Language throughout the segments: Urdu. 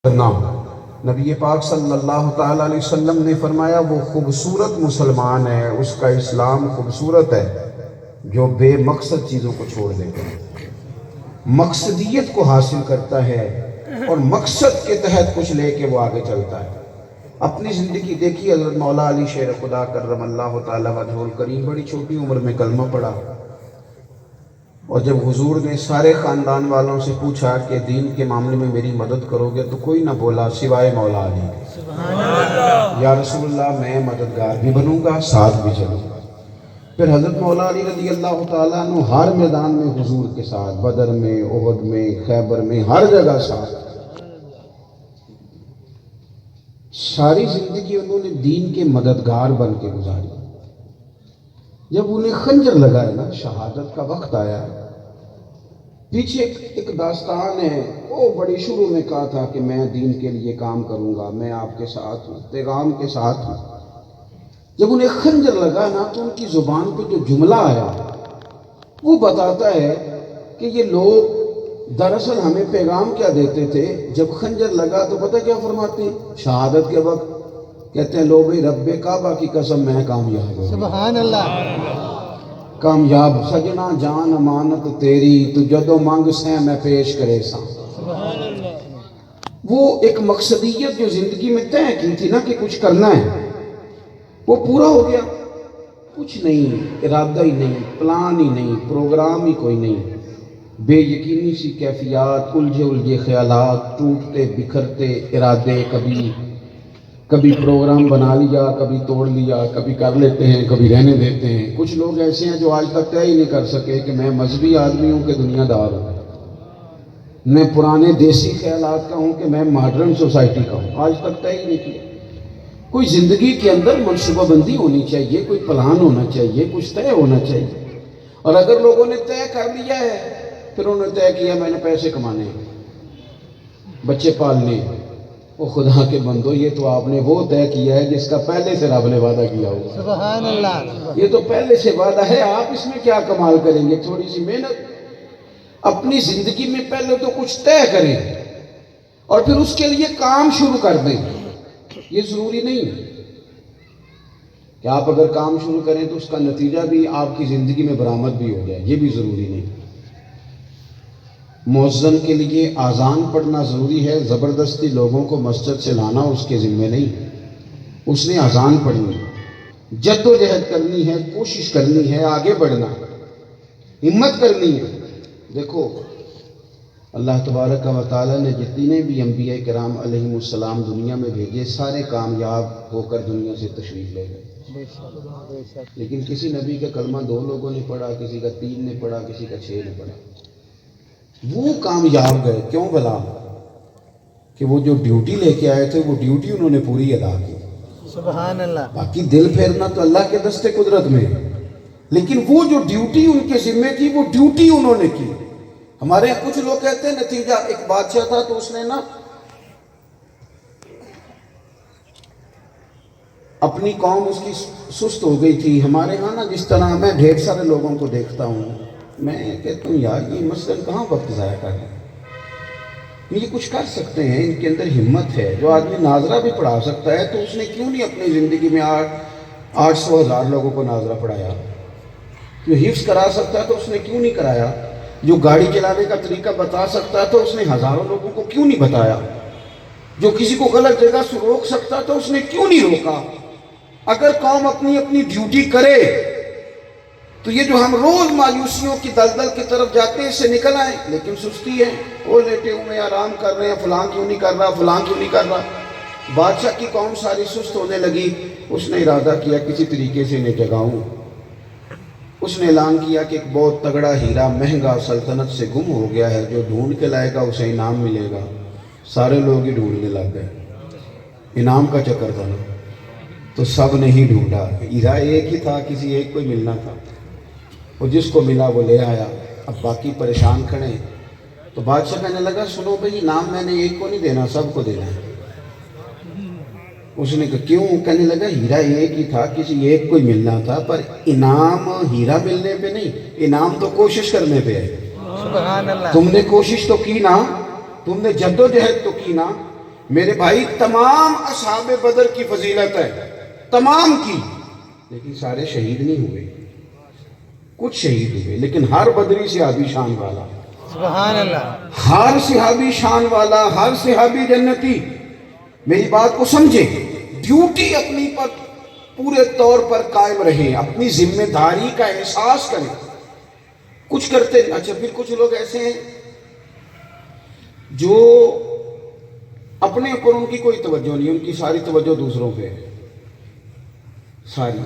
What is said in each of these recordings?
نام نبی پاک صلی اللہ تعالیٰ علیہ وسلم نے فرمایا وہ خوبصورت مسلمان ہے، اس کا اسلام خوبصورت ہے جو بے مقصد چیزوں کو چھوڑ دیتا ہے، مقصدیت کو حاصل کرتا ہے اور مقصد کے تحت کچھ لے کے وہ آگے چلتا ہے۔ اپنی زندگی دیکھی حضرت مولا علی شیر خدا کرم اللہ تعالیٰ وجہہ الکریم بڑی چھوٹی عمر میں کلمہ پڑھا، اور جب حضور نے سارے خاندان والوں سے پوچھا کہ دین کے معاملے میں میری مدد کرو گے تو کوئی نہ بولا سوائے مولا علی کے۔ یا رسول اللہ میں مددگار بھی بنوں گا، ساتھ بھی چلوں گا۔ پھر حضرت مولا علی رضی اللہ تعالیٰ عنہ ہر میدان میں حضور کے ساتھ، بدر میں، احد میں، خیبر میں، ہر جگہ ساتھ۔ ساری زندگی انہوں نے دین کے مددگار بن کے گزاری۔ جب انہیں خنجر لگائے نا، شہادت کا وقت آیا، پیچھے ایک داستان ہے، وہ بڑی شروع میں کہا تھا کہ میں دین کے لیے کام کروں گا، میں آپ کے ساتھ ہوں، پیغام کے ساتھ ہوں۔ جب انہیں خنجر لگا نا تو ان کی زبان پہ جو جملہ آیا وہ بتاتا ہے کہ یہ لوگ دراصل ہمیں پیغام کیا دیتے تھے، جب خنجر لگا تو پتہ کیا فرماتے ہیں؟ شہادت کے وقت کہتے ہیں لو بھئی رب کعبہ کی قسم میں کامیاب ہوں۔ سبحان اللہ۔ کامیاب سجنا جان امانت تیری، تو جدو مانگ سے میں پیش کرے سا۔ سبحان اللہ۔ وہ ایک مقصدیت جو زندگی میں طے کی تھی نا کہ کچھ کرنا ہے، وہ پورا ہو گیا۔ کچھ نہیں، ارادہ ہی نہیں، پلان ہی نہیں، پروگرام ہی کوئی نہیں، بے یقینی سی کیفیات، الجھے خیالات، ٹوٹتے بکھرتے ارادے، کبھی پروگرام بنا لیا، کبھی توڑ لیا، کبھی کر لیتے ہیں، کبھی رہنے دیتے ہیں۔ کچھ لوگ ایسے ہیں جو آج تک طے ہی نہیں کر سکے کہ میں مذہبی آدمی ہوں کہ دنیا دار ہوں، میں پرانے دیسی خیالات کا ہوں کہ میں ماڈرن سوسائٹی کا ہوں، آج تک طے ہی نہیں کیا۔ کوئی زندگی کے اندر منصوبہ بندی ہونی چاہیے، کوئی پلان ہونا چاہیے، کچھ طے ہونا چاہیے۔ اور اگر لوگوں نے طے کر لیا ہے، پھر انہوں نے طے کیا میں نے پیسے کمانے ہیں، بچے پالنے ہیں، وہ خدا کے بندو، یہ تو آپ نے وہ طے کیا ہے جس کا پہلے سے رب نے وعدہ کیا ہوا۔ سبحان اللہ۔ یہ تو پہلے سے وعدہ ہے، آپ اس میں کیا کمال کریں گے؟ تھوڑی سی محنت۔ اپنی زندگی میں پہلے تو کچھ طے کریں اور پھر اس کے لیے کام شروع کر دیں۔ یہ ضروری نہیں کہ آپ اگر کام شروع کریں تو اس کا نتیجہ بھی آپ کی زندگی میں برآمد بھی ہو جائے، یہ بھی ضروری نہیں۔ مؤذن کے لیے اذان پڑھنا ضروری ہے، زبردستی لوگوں کو مسجد سے لانا اس کے ذمہ نہیں۔ اس نے اذان پڑھنی، جد و جہد کرنی ہے، کوشش کرنی ہے، آگے بڑھنا، ہمت کرنی ہے۔ دیکھو اللہ تبارک و تعالیٰ نے جتنے بھی انبیاء کرام علیہم السلام دنیا میں بھیجے، سارے کامیاب ہو کر دنیا سے تشریف لے گئے، لیکن کسی نبی کا کلمہ 2 لوگوں نے پڑھا، کسی کا 3 نے پڑھا، کسی کا 6 نے پڑھا۔ وہ کامیاب گئے، کیوں بھلا؟ کہ وہ جو ڈیوٹی لے کے آئے تھے وہ ڈیوٹی انہوں نے پوری ادا کی۔ سبحان اللہ۔ باقی دل پھیرنا تو اللہ کے دستے قدرت میں، لیکن وہ جو ڈیوٹی ان کے ذمہ تھی وہ ڈیوٹی انہوں نے کی۔ ہمارے یہاں کچھ لوگ کہتے ہیں نتیجہ، ایک بادشاہ تھا تو اس نے نا اپنی قوم اس کی سست ہو گئی تھی۔ ہمارے ہاں نا جس طرح میں ڈھیر سارے لوگوں کو دیکھتا ہوں، میں کہتا ہوں یار یہ مثلاً کہاں وقت ضائع کر رہے ہیں، یہ کچھ کر سکتے ہیں، ان کے اندر ہمت ہے۔ جو آدمی ناظرہ بھی پڑھا سکتا ہے تو اس نے کیوں نہیں اپنی زندگی میں 800,000 لوگوں کو ناظرہ پڑھایا؟ جو حفظ کرا سکتا ہے تو اس نے کیوں نہیں کرایا؟ جو گاڑی چلانے کا طریقہ بتا سکتا ہے تو اس نے ہزاروں لوگوں کو کیوں نہیں بتایا؟ جو کسی کو غلط جگہ سے روک سکتا تو اس نے کیوں نہیں روکا؟ اگر قوم اپنی اپنی ڈیوٹی کرے تو یہ جو ہم روز مایوسیوں کی دلدل کی طرف جاتے ہیں اس سے نکل آئیں، لیکن سستی ہے، وہ لیٹے ہوئے آرام کر رہے ہیں، فلاں کیوں نہیں کر رہا، فلاں کیوں نہیں کر رہا۔ بادشاہ کی قوم ساری سست ہونے لگی، اس نے ارادہ کیا کسی طریقے سے انہیں جگاؤں۔ اس نے اعلان کیا کہ ایک بہت تگڑا ہیرا مہنگا سلطنت سے گم ہو گیا ہے، جو ڈھونڈ کے لائے گا اسے انعام ملے گا۔ سارے لوگ ہی ڈھونڈنے لگ گئے، انعام کا چکر تھا نا، تو سب نے ہی ڈھونڈا۔ ہیرا ایک ہی تھا، کسی ایک کو ہی ملنا تھا، وہ جس کو ملا وہ لے آیا۔ اب باقی پریشان کھڑے، تو بادشاہ کہنے لگا سنو بھئی انعام میں نے ایک کو نہیں دینا، سب کو دینا ہے۔ اس نے کہا کیوں؟ کہنے لگا ہیرا ایک ہی تھا، کسی ایک کو ہی ملنا تھا، پر انعام ہیرا ملنے پہ نہیں، انعام تو کوشش کرنے پہ ہے۔ سبحان اللہ۔ تم نے کوشش تو کی نا، تم نے جد و جہد تو کی نا، میرے بھائی تمام اصحاب بدر کی فضیلت ہے، تمام کی، لیکن سارے شہید نہیں ہوئے، کچھ شہید ہوئے، لیکن ہر بدری صحابی شان والا، سبحان اللہ، ہر صحابی شان والا، ہر صحابی جنتی۔ میری بات کو سمجھے، ڈیوٹی اپنی پر پورے طور پر قائم رہیں، اپنی ذمہ داری کا احساس کریں۔ کچھ کرتے، اچھا پھر کچھ لوگ ایسے ہیں جو اپنے اوپر ان کی کوئی توجہ نہیں، ان کی ساری توجہ دوسروں پہ ہے، ساری،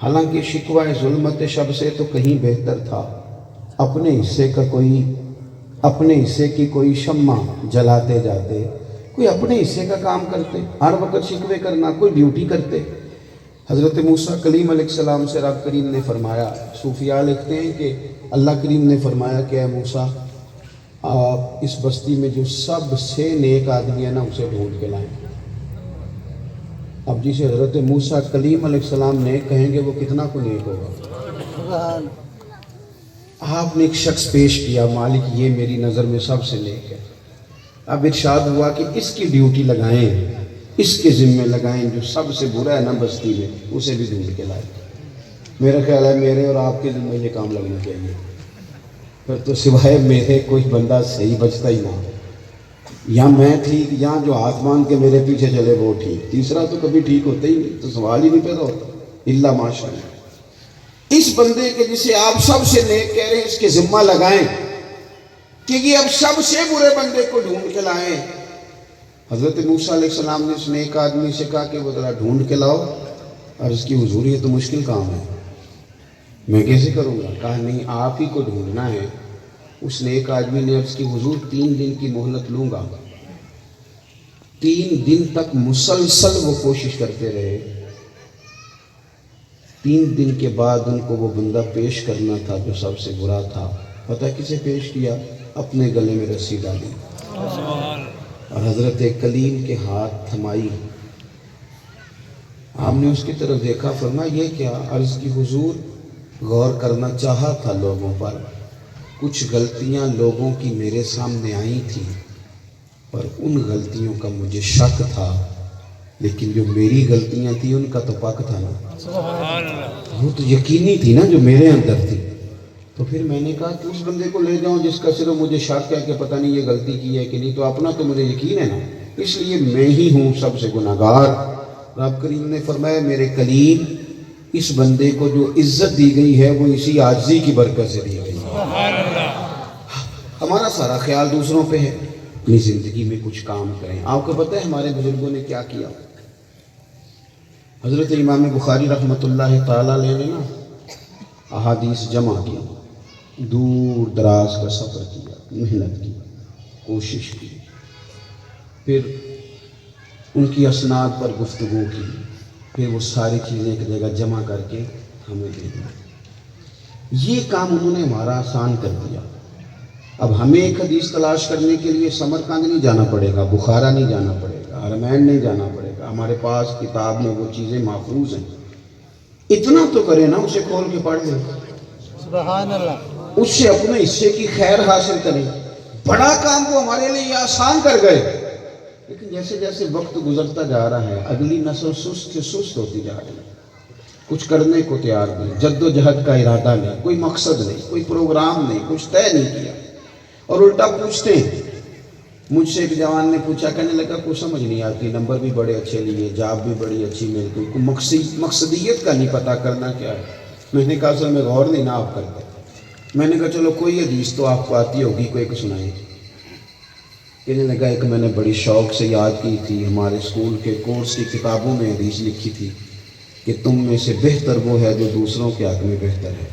حالانکہ شکوہ ظلمت شب سے تو کہیں بہتر تھا، اپنے حصے کی کوئی شمع جلاتے جاتے، کوئی اپنے حصے کا کام کرتے، ہر وقت شکوے کرنا، کوئی ڈیوٹی کرتے۔ حضرت موسیٰ کلیم علیہ السلام سے رب کریم نے فرمایا، صوفیاء لکھتے ہیں کہ اللہ کریم نے فرمایا کہ اے موسیٰ، آپ اس بستی میں جو سب سے نیک آدمی ہے نا اسے ڈھونڈ کے لائیں۔ اب جسے حضرت موسیٰ کلیم علیہ السلام نیک کہیں گے وہ کتنا کو نیک ہوگا؟ سبحان، آپ نے ایک شخص پیش کیا، مالک یہ میری نظر میں سب سے نیک ہے۔ اب ارشاد ہوا کہ اس کی ڈیوٹی لگائیں، اس کے ذمہ لگائیں، جو سب سے برا ہے نا بستی میں اسے بھی ڈھونڈ کے لائیں۔ میرا خیال ہے میرے اور آپ کے ذمہ یہ کام لگنا چاہیے، پھر تو سوائے میرے کوئی بندہ صحیح بچتا ہی نہ، یا میں ٹھیک، یا جو ہاتھ مان کے میرے پیچھے چلے وہ ٹھیک، تیسرا تو کبھی ٹھیک ہوتا ہی نہیں، تو سوال ہی نہیں پیدا ہوتا، الا ماشاء اللہ۔ اس بندے کے جسے آپ سب سے نیک کہہ رہے ہیں اس کے ذمہ لگائیں کہ یہ اب سب سے برے بندے کو ڈھونڈ کے لائیں۔ حضرت موسیٰ علیہ السلام نے اس نیک آدمی سے کہا کہ وہ ذرا ڈھونڈ کے لاؤ، اور اس کی حضور یہ تو مشکل کام ہے، میں کیسے کروں گا؟ کہا نہیں، آپ ہی کو ڈھونڈنا ہے۔ اس نیک آدمی نے عرض کی حضور 3 دن کی مہلت لوں گا۔ 3 دن تک مسلسل وہ کوشش کرتے رہے۔ 3 دن کے بعد ان کو وہ بندہ پیش کرنا تھا جو سب سے برا تھا۔ پتہ کسے پیش کیا؟ اپنے گلے میں رسی ڈالی اور حضرت کلیم کے ہاتھ تھمائی۔ آپ نے اس کی طرف دیکھا، فرمایا یہ کیا؟ عرض کی حضور غور کرنا چاہا تھا لوگوں پر، کچھ غلطیاں لوگوں کی میرے سامنے آئی تھیں، پر ان غلطیوں کا مجھے شک تھا، لیکن جو میری غلطیاں تھیں ان کا تو پاک تھا نا، وہ تو یقینی تھی نا جو میرے اندر تھی۔ تو پھر میں نے کہا کہ اس بندے کو لے جاؤں جس کا صرف مجھے شک ہے کہ پتہ نہیں یہ غلطی کی ہے کہ نہیں، تو اپنا تو مجھے یقین ہے نا، اس لیے میں ہی ہوں سب سے گناہگار۔ رب کریم نے فرمایا میرے کلیم، اس بندے کو جو عزت دی گئی ہے وہ اسی عاجزی کی برکت سے دی گئی۔ ہمارا سارا خیال دوسروں پہ ہے، اپنی زندگی میں کچھ کام کریں۔ آپ کو پتہ ہے ہمارے بزرگوں نے کیا کیا؟ حضرت امام بخاری رحمۃ اللہ تعالیٰ علیہ نے نا احادیث جمع کی، دور دراز کا سفر کیا، محنت کی، کوشش کی، پھر ان کی اسناد پر گفتگو کی، پھر وہ ساری چیزیں ایک جگہ جمع کر کے ہمیں دے دی۔ یہ کام انہوں نے ہمارا آسان کر دیا۔ اب ہمیں ایک حدیث تلاش کرنے کے لیے سمرقند نہیں جانا پڑے گا، بخارا نہیں جانا پڑے گا، حرمین نہیں جانا پڑے گا، ہمارے پاس کتاب میں وہ چیزیں محفوظ ہیں۔ اتنا تو کریں نا، اسے کھول کے پڑھ لیں، سبحان اللہ، اس سے اپنے حصے کی خیر حاصل کریں۔ بڑا کام وہ ہمارے لیے یہ آسان کر گئے، لیکن جیسے جیسے وقت گزرتا جا رہا ہے اگلی نسل سست سے سست ہوتی جا رہی ہے، کچھ کرنے کو تیار نہیں، جد و جہد کا ارادہ نہیں، کوئی مقصد نہیں، کوئی پروگرام نہیں، کچھ طے نہیں کیا، اور الٹا پوچھتے ہیں۔ مجھ سے ایک جوان نے پوچھا، کہنے لگا کچھ سمجھ نہیں آتی، نمبر بھی بڑے اچھے لیے، جاب بھی بڑی اچھی مل گئی، کوئی مقصدیت کا نہیں پتہ کرنا کیا ہے۔ میں نے کہا اصل میں غور نہیں نہ آپ کرتے۔ میں نے کہا چلو کوئی حدیث تو آپ کو آتی ہوگی، کوئی ایک سنائیں۔ کہنے لگا ایک میں نے بڑی شوق سے یاد کی تھی، ہمارے اسکول کے کورس کی کتابوں میں حدیث لکھی تھی کہ تم میں سے بہتر وہ ہے جو دوسروں کے حق میں بہتر ہے۔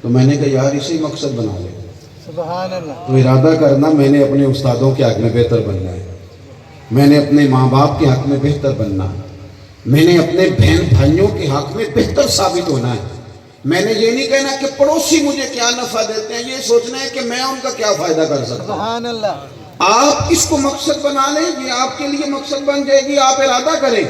تو میں نے کہا یار اسی مقصد بنا لے، سبحان اللہ، تو ارادہ کرنا میں نے اپنے استادوں کے حق میں بہتر بننا ہے، میں نے اپنے ماں باپ کے حق میں بہتر بننا ہے، میں نے اپنے بہن بھائیوں کے حق میں بہتر ثابت ہونا ہے۔ میں نے یہ نہیں کہنا کہ پڑوسی مجھے کیا نفع دیتے ہیں، یہ سوچنا ہے کہ میں ان کا کیا فائدہ کر سکتا ہوں۔ سبحان اللہ، آپ اس کو مقصد بنا لیں، یہ آپ کے لیے مقصد بن جائے گی۔ آپ ارادہ کریں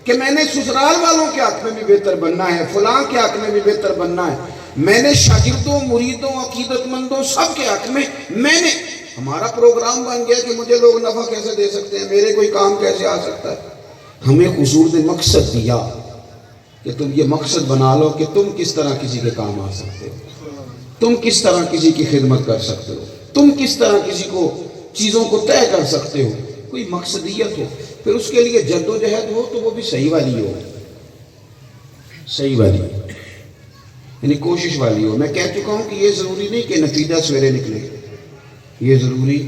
کہ میں نے سسرال والوں کے حق میں بھی بہتر بننا ہے، فلاں کے حق میں بھی بہتر بننا ہے، میں نے شاگردوں، مریدوں، عقیدت مندوں سب کے حق میں نے ہمارا پروگرام بن گیا کہ مجھے لوگ نفع کیسے دے سکتے ہیں، میرے کوئی کام کیسے آ سکتا ہے۔ ہمیں حضور نے مقصد دیا کہ تم یہ مقصد بنا لو کہ تم کس طرح کسی کے کام آ سکتے ہو، تم کس طرح کسی کی خدمت کر سکتے ہو، تم کس طرح کسی کو چیزوں کو طے کر سکتے ہو، کوئی مقصدیت ہو، پھر اس کے لیے جد و جہد ہو تو وہ بھی صحیح والی ہو، صحیح والی، یعنی کوشش والی ہو۔ میں کہہ چکا ہوں کہ یہ ضروری نہیں کہ نتیجہ سویرے نکلے، یہ ضروری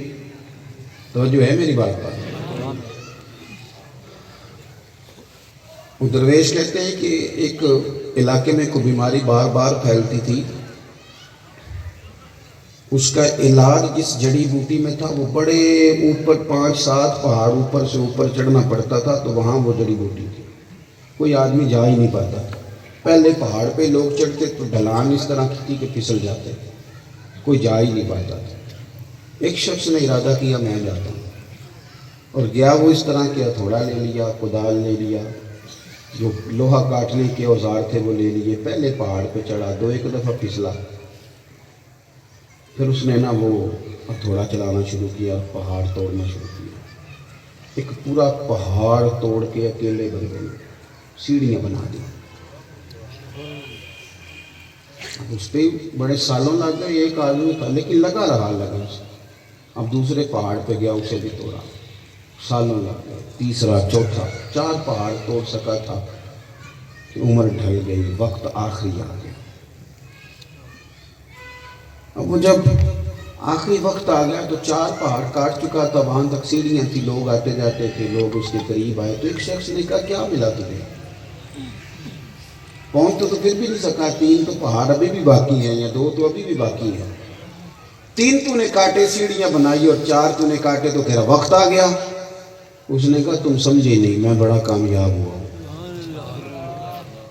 توجہ ہے میری بات پر۔ وہ درویش کہتے ہیں کہ ایک علاقے میں کوئی بیماری بار بار پھیلتی تھی، اس کا علاج جس جڑی بوٹی میں تھا وہ بڑے اوپر 5-7 پہاڑ اوپر سے اوپر چڑھنا پڑتا تھا، تو وہاں وہ جڑی بوٹی تھی، کوئی آدمی جا ہی نہیں پاتا۔ پہلے پہاڑ پہ لوگ چڑھتے تو ڈھلان اس طرح کی تھی کہ پھسل جاتے، کوئی جا ہی نہیں پاتا تھا۔ ایک شخص نے ارادہ کیا میں جاتا ہوں، اور گیا۔ وہ اس طرح کے ہتھوڑا لے لیا، کدال لے لیا، جو لوہا کاٹنے کے اوزار تھے وہ لے لیے، پہلے پہاڑ پہ چڑھا، 2-1 دفعہ پھسلا، پھر اس نے نا وہ ہتھوڑا چلانا شروع کیا، پہاڑ توڑنا شروع کیا، ایک پورا پہاڑ توڑ کے اکیلے بن گئے، سیڑھیاں بنا دی۔ اس پہ بڑے سالوں لگ گئے، ایک آدمی تھا لیکن لگا رہا لگن سے۔ اب دوسرے پہاڑ پہ گیا، اسے بھی توڑا، سالوں لگ گئے، تیسرا، چوتھا، 4 پہاڑ توڑ سکا تھا کہ عمر ڈھل گئی، وقت آخری آ گیا۔ اب وہ جب آخری وقت آ گیا تو 4 پہاڑ کاٹ چکا تھا، وہاں تک سیڑھیاں تھی، لوگ آتے جاتے تھے، لوگ اس کے قریب آئے، تو ایک شخص نے کہا کیا ملا تجھے؟ پہنچ تو پھر بھی نہیں سکا، 3 تو پہاڑ ابھی بھی باقی ہیں، یا 2 تو ابھی بھی باقی ہیں، 3 تو نے کاٹے، سیڑھیاں بنائی، اور 4 تو نے کاٹے، تو تیرا وقت آ گیا۔ اس نے کہا تم سمجھے نہیں، میں بڑا کامیاب ہوا ہوں،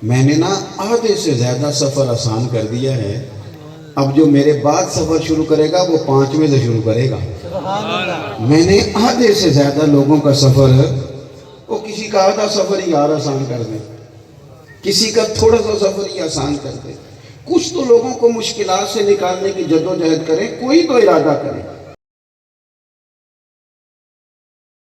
میں نے نا آدھے سے زیادہ سفر آسان کر دیا ہے، اب جو میرے بعد سفر شروع کرے گا وہ 5ویں سے شروع کرے گا۔ سبحان اللہ۔ میں نے آدھے سے زیادہ لوگوں کا سفر، وہ کسی کا آدھا سفر ہی یار آسان کر دے، کسی کا تھوڑا سا سفر ہی آسان کر دے۔ کچھ تو لوگوں کو مشکلات سے نکالنے کی جد و جہد کریں، کوئی تو ارادہ کرے۔